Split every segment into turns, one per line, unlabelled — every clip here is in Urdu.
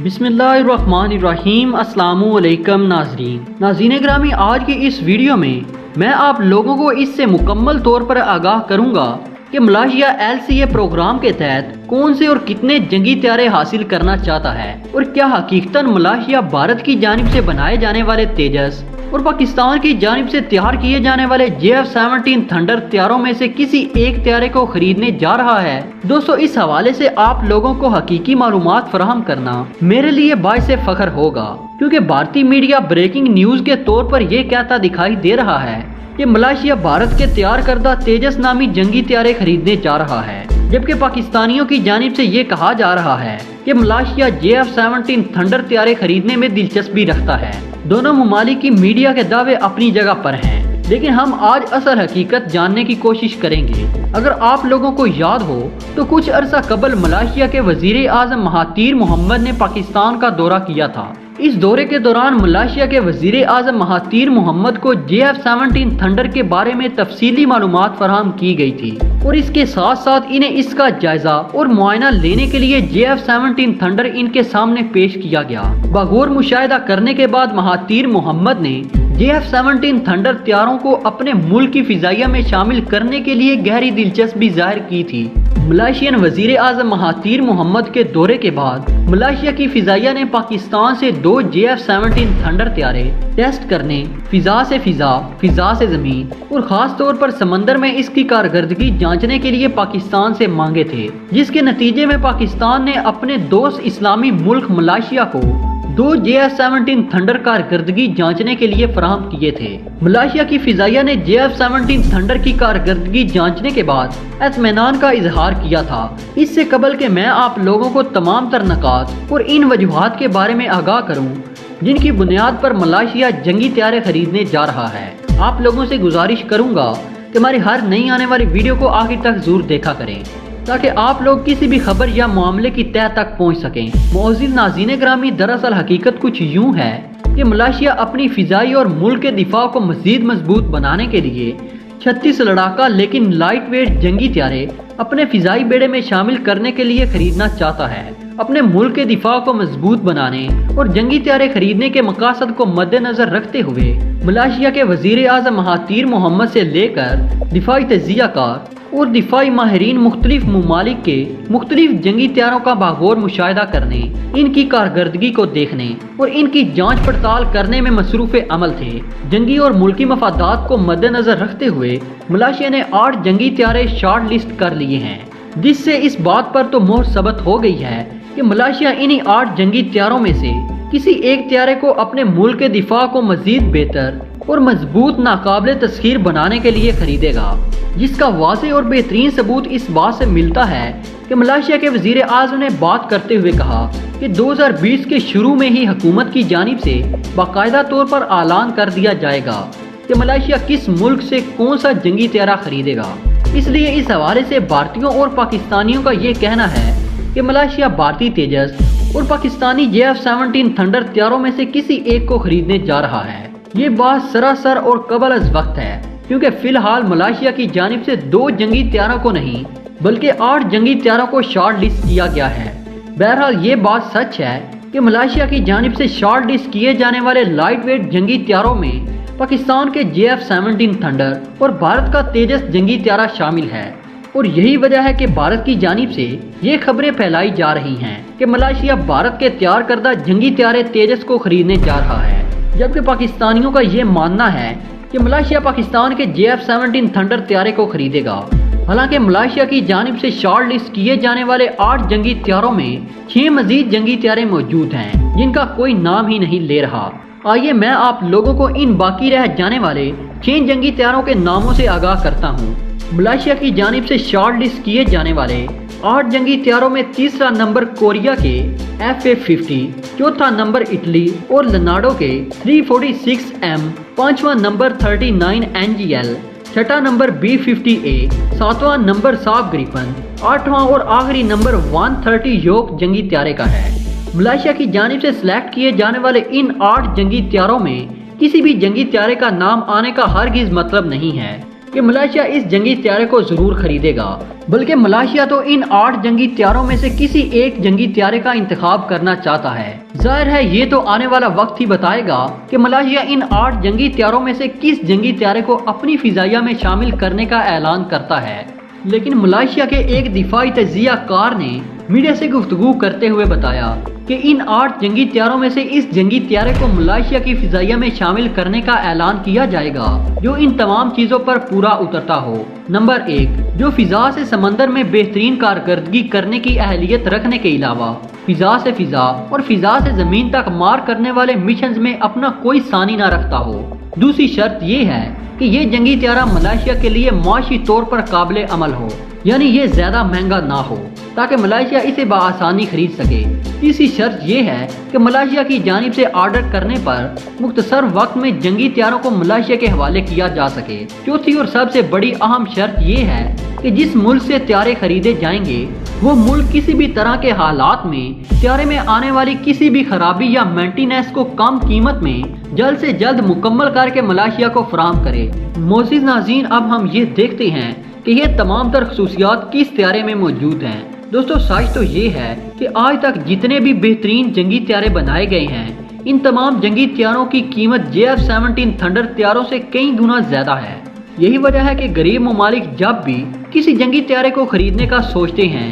بسم اللہ الرحمن الرحیم۔ السلام علیکم ناظرین گرامی، آج کی اس ویڈیو میں آپ لوگوں کو اس سے مکمل طور پر آگاہ کروں گا کہ ملائیشیا LCA پروگرام کے تحت کون سے اور کتنے جنگی طیارے حاصل کرنا چاہتا ہے، اور کیا حقیقتاً ملائیشیا بھارت کی جانب سے بنائے جانے والے تیجس اور پاکستان کی جانب سے تیار کیے جانے والے JF-17 تھنڈر طیاروں میں سے کسی ایک طیارے کو خریدنے جا رہا ہے۔ دوستو، اس حوالے سے آپ لوگوں کو حقیقی معلومات فراہم کرنا میرے لیے باعث فخر ہوگا، کیونکہ بھارتی میڈیا بریکنگ نیوز کے طور پر یہ کہتا دکھائی دے رہا ہے کہ ملائیشیا بھارت کے تیار کردہ تیجس نامی جنگی طیارے خریدنے جا رہا ہے، جبکہ پاکستانیوں کی جانب سے یہ کہا جا رہا ہے کہ ملائیشیا JF-17 تھنڈر طیارے خریدنے میں دلچسپی رکھتا ہے۔ دونوں ممالک کی میڈیا کے دعوے اپنی جگہ پر ہیں، لیکن ہم آج اصل حقیقت جاننے کی کوشش کریں گے۔ اگر آپ لوگوں کو یاد ہو تو کچھ عرصہ قبل ملائیشیا کے وزیر اعظم مہاتیر محمد نے پاکستان کا دورہ کیا تھا۔ اس دورے کے دوران ملائیشیا کے وزیر اعظم مہاتیر محمد کو JF-17 تھنڈر کے بارے میں تفصیلی معلومات فراہم کی گئی تھی، اور اس کے ساتھ ساتھ انہیں اس کا جائزہ اور معائنہ لینے کے لیے JF-17 تھنڈر ان کے سامنے پیش کیا گیا۔ بغور مشاہدہ کرنے کے بعد مہاتیر محمد نے JF-17 تھنڈر طیاروں کو اپنے ملک کی فضائیہ میں شامل کرنے کے لیے گہری دلچسپی ظاہر کی تھی۔ ملائیشین وزیر اعظم مہاتیر محمد کے دورے کے بعد ملائیشیا کی فضائیہ نے پاکستان سے 2 JF-17 تھنڈر طیارے ٹیسٹ کرنے، فضا سے فضا، فضا سے زمین اور خاص طور پر سمندر میں اس کی کارکردگی جانچنے کے لیے پاکستان سے مانگے تھے، جس کے نتیجے میں پاکستان نے اپنے دوست اسلامی ملک ملائیشیا کو 2 JF-17 تھنڈر کارکردگی جانچنے کے لیے فراہم کیے تھے۔ ملائیشیا کی فضائیہ نے JF-17 تھنڈر کی کارکردگی جانچنے کے بعد اطمینان کا اظہار کیا تھا۔ اس سے قبل کہ میں آپ لوگوں کو تمام تر نکات اور ان وجوہات کے بارے میں آگاہ کروں جن کی بنیاد پر ملائیشیا جنگی طیارے خریدنے جا رہا ہے، آپ لوگوں سے گزارش کروں گا کہ ہماری ہر نئی آنے والی ویڈیو کو آخر تک ضرور دیکھا کریں، تاکہ آپ لوگ کسی بھی خبر یا معاملے کی تہہ تک پہنچ سکیں۔ معزز ناظرین گرامی، دراصل حقیقت کچھ یوں ہے کہ ملائیشیا اپنی فضائی اور ملک کے دفاع کو مزید مضبوط بنانے کے لیے 36 لڑاکا لیکن لائٹ ویٹ جنگی طیارے اپنے فضائی بیڑے میں شامل کرنے کے لیے خریدنا چاہتا ہے۔ اپنے ملک کے دفاع کو مضبوط بنانے اور جنگی طیارے خریدنے کے مقاصد کو مد نظر رکھتے ہوئے ملائیشیا کے وزیر اعظم مہاتیر محمد سے لے کر دفاعی تجزیہ کار اور دفاعی ماہرین مختلف ممالک کے مختلف جنگی طیاروں کا باغور مشاہدہ کرنے، ان کی کارکردگی کو دیکھنے اور ان کی جانچ پڑتال کرنے میں مصروف عمل تھے۔ جنگی اور ملکی مفادات کو مد نظر رکھتے ہوئے ملائیشیا نے 8 جنگی طیارے شارٹ لسٹ کر لیے ہیں، جس سے اس بات پر تو مہر ثبت ہو گئی ہے کہ ملائیشیا انہی 8 جنگی طیاروں میں سے کسی ایک طیارے کو اپنے ملک کے دفاع کو مزید بہتر اور مضبوط ناقابل تسخیر بنانے کے لیے خریدے گا، جس کا واضح اور بہترین ثبوت اس بات سے ملتا ہے کہ ملائیشیا کے وزیر اعظم نے بات کرتے ہوئے کہا کہ 2020 کے شروع میں ہی حکومت کی جانب سے باقاعدہ طور پر اعلان کر دیا جائے گا کہ ملائیشیا کس ملک سے کون سا جنگی طیارہ خریدے گا۔ اس لیے اس حوالے سے بھارتیوں اور پاکستانیوں کا یہ کہنا ہے کہ ملائیشیا بھارتی تیجس اور پاکستانی JF-17 تھنڈر طیاروں میں سے کسی ایک کو خریدنے جا رہا ہے۔ یہ بات سراسر اور قبل از وقت ہے، کیونکہ فی الحال ملائیشیا کی جانب سے 2 جنگی طیاروں کو نہیں بلکہ 8 جنگی طیاروں کو شارٹ لسٹ کیا گیا ہے۔ بہرحال یہ بات سچ ہے کہ ملائیشیا کی جانب سے شارٹ لسٹ کیے جانے والے لائٹ ویٹ جنگی طیاروں میں پاکستان کے JF-17 تھنڈر اور بھارت کا تیجس جنگی طیارہ شامل ہے، اور یہی وجہ ہے کہ بھارت کی جانب سے یہ خبریں پھیلائی جا رہی ہیں کہ ملائیشیا بھارت کے تیار کردہ جنگی طیارے تیجس کو خریدنے جا رہا ہے، جبکہ پاکستانیوں کا یہ ماننا ہے کہ ملائیشیا پاکستان کے JF-17 تھنڈر طیارے کو خریدے گا۔ حالانکہ ملائیشیا کی جانب سے شارٹ لسٹ کیے جانے والے 8 جنگی طیاروں میں 6 مزید جنگی طیارے موجود ہیں جن کا کوئی نام ہی نہیں لے رہا۔ آئیے میں آپ لوگوں کو ان باقی رہ جانے والے 6 جنگی طیاروں کے ناموں سے آگاہ کرتا ہوں۔ ملائیشیا کی جانب سے شارٹ لسٹ کیے جانے والے 8 جنگی طیاروں میں تیسرا نمبر کوریا کے FA-50، چوتھا نمبر اٹلی اور لناڈو کے 346M، پانچواں نمبر 39 NGL، چھٹا نمبر B-50A، ساتواں نمبر ساب گریپن، آٹھواں اور آخری نمبر 130 یوک جنگی طیارے کا ہے۔ ملائیشیا کی جانب سے سلیکٹ کیے جانے والے ان 8 جنگی طیاروں میں کسی بھی جنگی طیارے کا نام آنے کا ہرگز مطلب نہیں ہے کہ ملائیشیا اس جنگی طیارے کو ضرور خریدے گا، بلکہ ملائیشیا تو ان 8 جنگی طیاروں میں سے کسی ایک جنگی طیارے کا انتخاب کرنا چاہتا ہے۔ ظاہر ہے یہ تو آنے والا وقت ہی بتائے گا کہ ملائیشیا ان 8 جنگی طیاروں میں سے کس جنگی طیارے کو اپنی فضائیہ میں شامل کرنے کا اعلان کرتا ہے، لیکن ملائیشیا کے ایک دفاعی تجزیہ کار نے میڈیا سے گفتگو کرتے ہوئے بتایا کہ ان 8 جنگی طیاروں میں سے اس جنگی طیارے کو ملائیشیا کی فضائیہ میں شامل کرنے کا اعلان کیا جائے گا جو ان تمام چیزوں پر پورا اترتا ہو۔ نمبر 1، جو فضا سے سمندر میں بہترین کارکردگی کرنے کی اہلیت رکھنے کے علاوہ فضا سے فضا اور فضا سے زمین تک مار کرنے والے مشنز میں اپنا کوئی ثانی نہ رکھتا ہو۔ دوسری شرط یہ ہے کہ یہ جنگی طیارہ ملائیشیا کے لیے معاشی طور پر قابل عمل ہو، یعنی یہ زیادہ مہنگا نہ ہو تاکہ ملائیشیا اسے بآسانی خرید سکے۔ تیسری شرط یہ ہے کہ ملائیشیا کی جانب سے آرڈر کرنے پر مختصر وقت میں جنگی طیاروں کو ملائیشیا کے حوالے کیا جا سکے۔ چوتھی اور سب سے بڑی اہم شرط یہ ہے کہ جس ملک سے طیارے خریدے جائیں گے وہ ملک کسی بھی طرح کے حالات میں طیارے میں آنے والی کسی بھی خرابی یا مینٹیننس کو کم قیمت میں جلد سے جلد مکمل کر کے ملائیشیا کو فراہم کرے۔ معزز ناظرین، اب ہم یہ دیکھتے ہیں کہ یہ تمام تر خصوصیات کس طیارے میں موجود ہیں۔ دوستو، سچ تو یہ ہے کہ آج تک جتنے بھی بہترین جنگی طیارے بنائے گئے ہیں ان تمام جنگی طیاروں کی قیمت JF-17 تھنڈر طیاروں سے کئی گنا زیادہ ہے۔ یہی وجہ ہے کہ غریب ممالک جب بھی کسی جنگی طیارے کو خریدنے کا سوچتے ہیں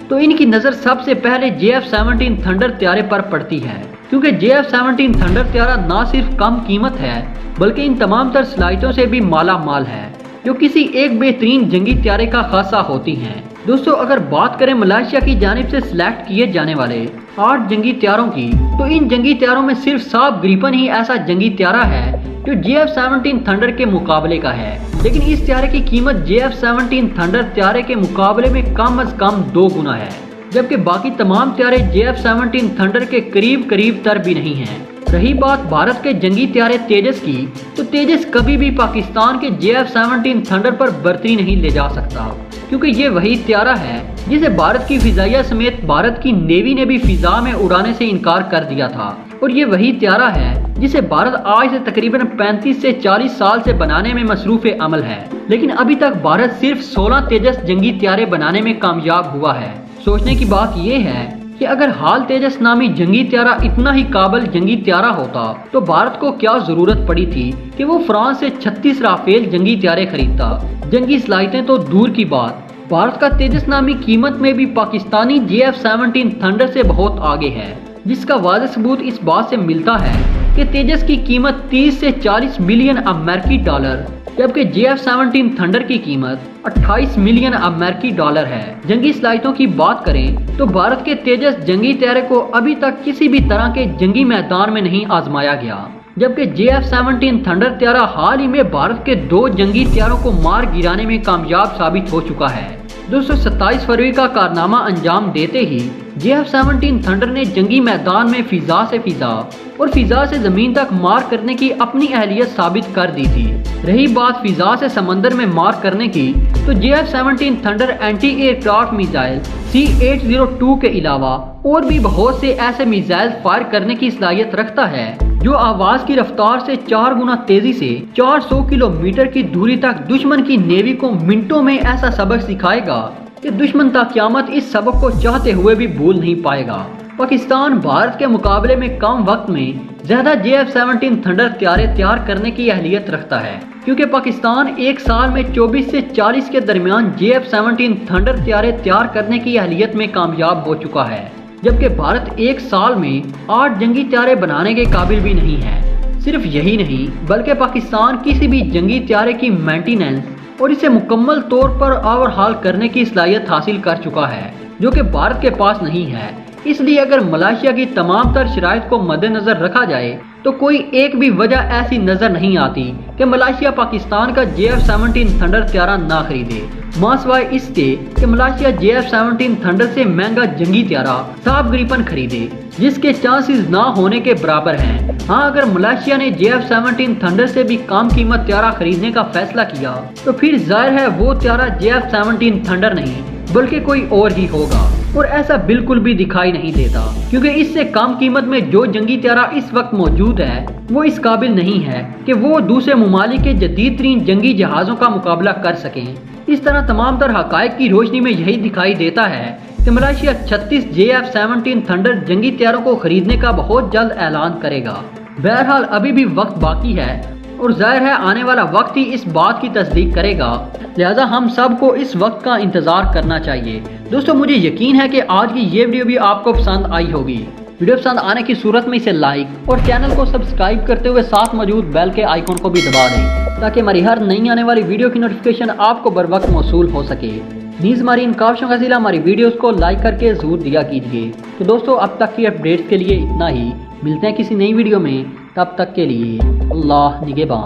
تو ان کی نظر سب سے پہلے JF-17 تھنڈر طیارے پر پڑتی ہے، کیونکہ JF-17 تھنڈر طیارہ نہ صرف کم قیمت ہے بلکہ ان تمام تر صلاحیتوں سے بھی مالا مال ہے جو کسی ایک بہترین جنگی طیارے کا خاصہ ہوتی ہیں۔ دوستو، اگر بات کریں ملائیشیا کی جانب سے سلیکٹ کیے جانے والے 8 جنگی طیاروں کی تو ان جنگی طیاروں میں صرف صاحب گریپن ہی ایسا جنگی طیارہ ہے جو JF-17 تھنڈر کے مقابلے کا ہے، لیکن اس طیارے کی قیمت JF-17 تھنڈر طیارے کے مقابلے میں کم از کم 2 گنا ہے، جبکہ باقی تمام طیارے JF-17 تھنڈر کے قریب تر بھی نہیں ہیں۔ رہی بات بھارت کے جنگی طیارے تیجس کی، تو تیجس کبھی بھی پاکستان کے JF-17 تھنڈر پر برتری نہیں لے جا سکتا، کیونکہ یہ وہی طیارہ ہے جسے بھارت کی فضائیہ سمیت بھارت کی نیوی نے بھی فضا میں اڑانے سے انکار کر دیا تھا، اور یہ وہی طیارہ ہے جسے بھارت آج سے تقریباً 35 سے 40 سال سے بنانے میں مصروف عمل ہے، لیکن ابھی تک بھارت صرف 16 تیجس جنگی طیارے بنانے میں کامیاب ہوا ہے۔ سوچنے کی بات یہ ہے کہ اگر حال تیجس نامی جنگی طیارہ اتنا ہی قابل جنگی طیارہ ہوتا تو بھارت کو کیا ضرورت پڑی تھی کہ وہ فرانس سے 36 رافیل جنگی طیارے خریدتا۔ جنگی صلاحیتیں تو دور کی بات، بھارت کا تیجس نامی قیمت میں بھی پاکستانی JF-17 تھنڈر سے بہت آگے ہے، جس کا واضح ثبوت اس بات سے ملتا ہے کہ تیجس کی قیمت 30 سے 40 ملین امریکی ڈالر، جبکہ JF-17 تھنڈر کی قیمت 28 ملین امریکی ڈالر ہے۔ جنگی صلاحیتوں کی بات کریں تو بھارت کے تیجس جنگی طیارے کو ابھی تک کسی بھی طرح کے جنگی میدان میں نہیں آزمایا گیا، جبکہ JF-17 تھنڈر طیارہ حال ہی میں بھارت کے 2 جنگی طیاروں کو مار گرانے میں کامیاب ثابت ہو چکا ہے۔ 27 فروری کا کارنامہ انجام دیتے ہی JF-17 تھنڈر نے جنگی میدان میں فضا سے فضا اور فضا سے زمین تک مار کرنے کی اپنی اہلیت ثابت کر دی تھی۔ رہی بات فضا سے سمندر میں مار کرنے کی، تو JF-17 Thunder anti aircraft missile C-802 کے علاوہ اور بھی بہت سے ایسے میزائل فائر کرنے کی صلاحیت رکھتا ہے جو آواز کی رفتار سے 4 گنا تیزی سے 400 کلومیٹر کی دوری تک دشمن کی نیوی کو منٹوں میں ایسا سبق سکھائے گا کہ دشمن تا قیامت اس سبق کو چاہتے ہوئے بھی بھول نہیں پائے گا۔ پاکستان بھارت کے مقابلے میں کم وقت میں زیادہ JF-17 تھنڈر طیارے تیار کرنے کی اہلیت رکھتا ہے، کیونکہ پاکستان ایک سال میں 24 سے 40 کے درمیان JF-17 تھنڈر طیارے تیار کرنے کی اہلیت میں کامیاب ہو چکا ہے، جبکہ بھارت ایک سال میں 8 جنگی طیارے بنانے کے قابل بھی نہیں ہے۔ صرف یہی نہیں بلکہ پاکستان کسی بھی جنگی طیارے کی مینٹیننس اور اسے مکمل طور پر اوورہال کرنے کی صلاحیت حاصل کر چکا ہے، جو کہ بھارت کے پاس نہیں ہے۔ اس لیے اگر ملائیشیا کی تمام تر شرائط کو مد نظر رکھا جائے تو کوئی ایک بھی وجہ ایسی نظر نہیں آتی کہ ملائیشیا پاکستان کا JF-17 تھنڈر طیارہ نہ خریدے، ماں سوائے اس کے کہ ملائیشیا JF-17 تھنڈر سے مہنگا جنگی طیارہ صاحب گریپن خریدے، جس کے چانسز نہ ہونے کے برابر ہیں۔ ہاں، اگر ملائیشیا نے JF-17 تھنڈر سے بھی کم قیمت طیارہ خریدنے کا فیصلہ کیا تو پھر ظاہر ہے وہ طیارہ JF-17 تھنڈر نہیں بلکہ کوئی اور ہی ہوگا۔ اور ایسا بالکل بھی دکھائی نہیں دیتا، کیونکہ اس سے کم قیمت میں جو جنگی طیارہ اس وقت موجود ہے وہ اس قابل نہیں ہے کہ وہ دوسرے ممالک کے جدید ترین جنگی جہازوں کا مقابلہ کر سکیں۔ اس طرح تمام تر حقائق کی روشنی میں یہی دکھائی دیتا ہے کہ ملائیشیا 36 JF-17 تھنڈر جنگی طیاروں کو خریدنے کا بہت جلد اعلان کرے گا۔ بہرحال ابھی بھی وقت باقی ہے اور ظاہر ہے آنے والا وقت ہی اس بات کی تصدیق کرے گا، لہذا ہم سب کو اس وقت کا انتظار کرنا چاہیے۔ دوستو مجھے یقین ہے کہ آج کی یہ ویڈیو بھی آپ کو پسند آئی ہوگی۔ ویڈیو پسند آنے کی صورت میں اسے لائک اور چینل کو سبسکرائب کرتے ہوئے ساتھ موجود بیل کے آئیکن کو بھی دبا دیں تاکہ ہماری ہر نئی آنے والی ویڈیو کی نوٹیفیکیشن آپ کو بر وقت موصول ہو سکے۔ نیز ہماری ان کاوشوں کا ذیلہ ہماری ویڈیوز کو لائک کر کے ضرور دیا کیجیے۔ تو دوستو اب تک کی اپڈیٹس کے لیے اتنا ہی، ملتے ہیں کسی نئی ویڈیو میں، تب تک کے لیے اللہ نگہبان۔